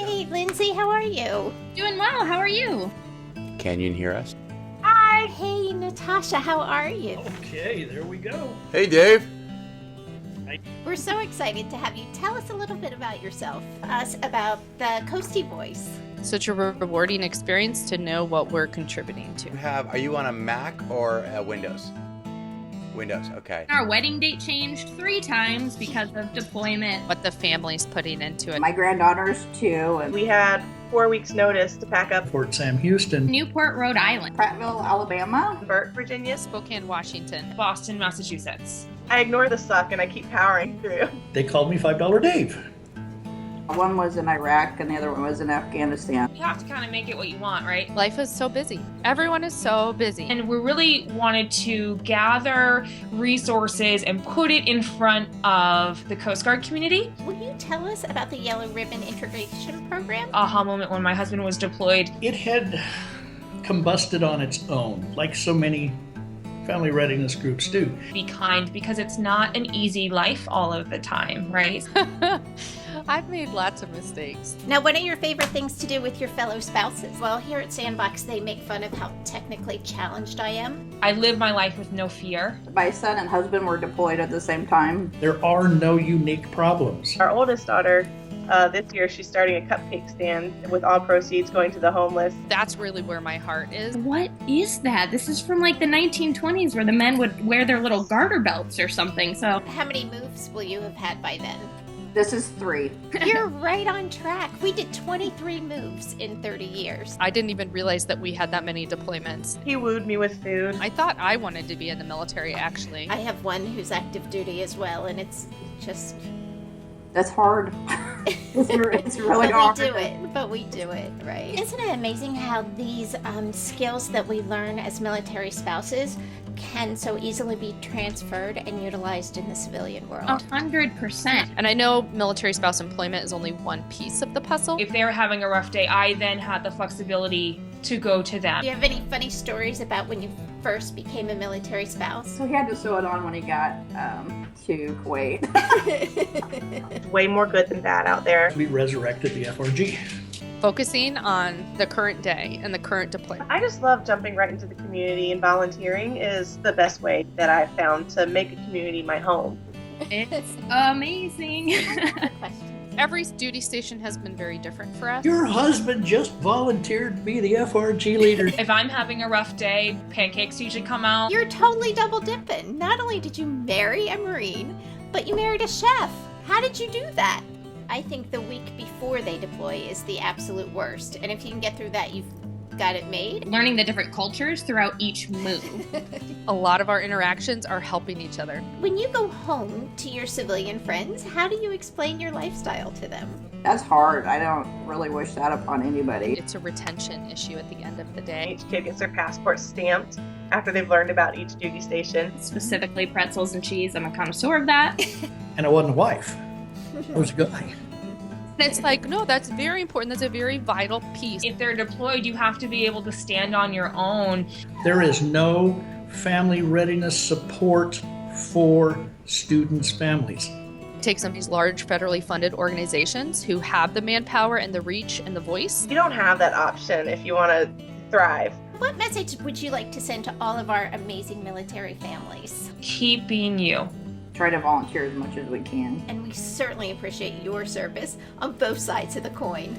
Hey, Lindsay, how are you? Doing well. How are you? Can you hear us? Hi. Hey, Natasha, how are you? Okay, there we go. Hey, Dave. We're so excited to have you. Tell us a little bit about yourself, about the Coastie Boys. Such a rewarding experience to know what we're contributing to. Are you on a Mac or a Windows? Windows, okay. Our wedding date changed 3 times because of deployment. What the family's putting into it. My granddaughter's 2, and We had 4 weeks notice to pack up. Fort Sam Houston. Newport, Rhode Island. Prattville, Alabama. Burt, Virginia. Spokane, Washington. Boston, Massachusetts. I ignore the suck and I keep powering through. They called me $5 Dave. One was in Iraq and the other one was in Afghanistan. You have to kind of make it what you want, right? Life is so busy. Everyone is so busy. And we really wanted to gather resources and put it in front of the Coast Guard community. Will you tell us about the Yellow Ribbon Integration Program? Aha moment when my husband was deployed. It had combusted on its own, like so many family readiness groups do. Be kind, because it's not an easy life all of the time, right? I've made lots of mistakes. Now, what are your favorite things to do with your fellow spouses? Well, here at Sandboxx, they make fun of how technically challenged I am. I live my life with no fear. My son and husband were deployed at the same time. There are no unique problems. Our oldest daughter, this year, she's starting a cupcake stand with all proceeds going to the homeless. That's really where my heart is. What is that? This is from like the 1920s where the men would wear their little garter belts or something. So How many moves will you have had by then? This is 3. You're right on track. We did 23 moves in 30 years. I didn't even realize that we had that many deployments. He wooed me with food. I thought I wanted to be in the military, actually. I have one who's active duty as well, and it's just... That's hard. It's really but hard. we do it, right? Isn't it amazing how these skills that we learn as military spouses can so easily be transferred and utilized in the civilian world? 100%. And I know military spouse employment is only one piece of the puzzle. If they were having a rough day, I then had the flexibility to go to them. Do you have any funny stories about when you first became a military spouse? So he had to sew it on when he got to Kuwait. Way more good than bad out there. We resurrected the FRG. Focusing on the current day and the current deployment. I just love jumping right into the community, and volunteering is the best way that I've found to make a community my home. It's amazing. Questions? Every duty station has been very different for us. Your husband just volunteered to be the FRG leader. If I'm having a rough day, pancakes usually come out. You're totally double dipping. Not only did you marry a Marine, but you married a chef. How did you do that? I think the week before they deploy is the absolute worst. And if you can get through that, you've got it made. Learning the different cultures throughout each move. A lot of our interactions are helping each other. When you go home to your civilian friends, how do you explain your lifestyle to them? That's hard. I don't really wish that upon anybody. It's a retention issue at the end of the day. Each kid gets their passport stamped after they've learned about each duty station. Specifically pretzels and cheese. I'm a connoisseur of that. And I wasn't a wife. I was a guy. And it's like, no, that's very important. That's a very vital piece. If they're deployed, you have to be able to stand on your own. There is no family readiness support for students' families. It takes some of these large federally funded organizations who have the manpower and the reach and the voice. You don't have that option if you want to thrive. What message would you like to send to all of our amazing military families? Keep being you. Try to volunteer as much as we can. And we certainly appreciate your service on both sides of the coin.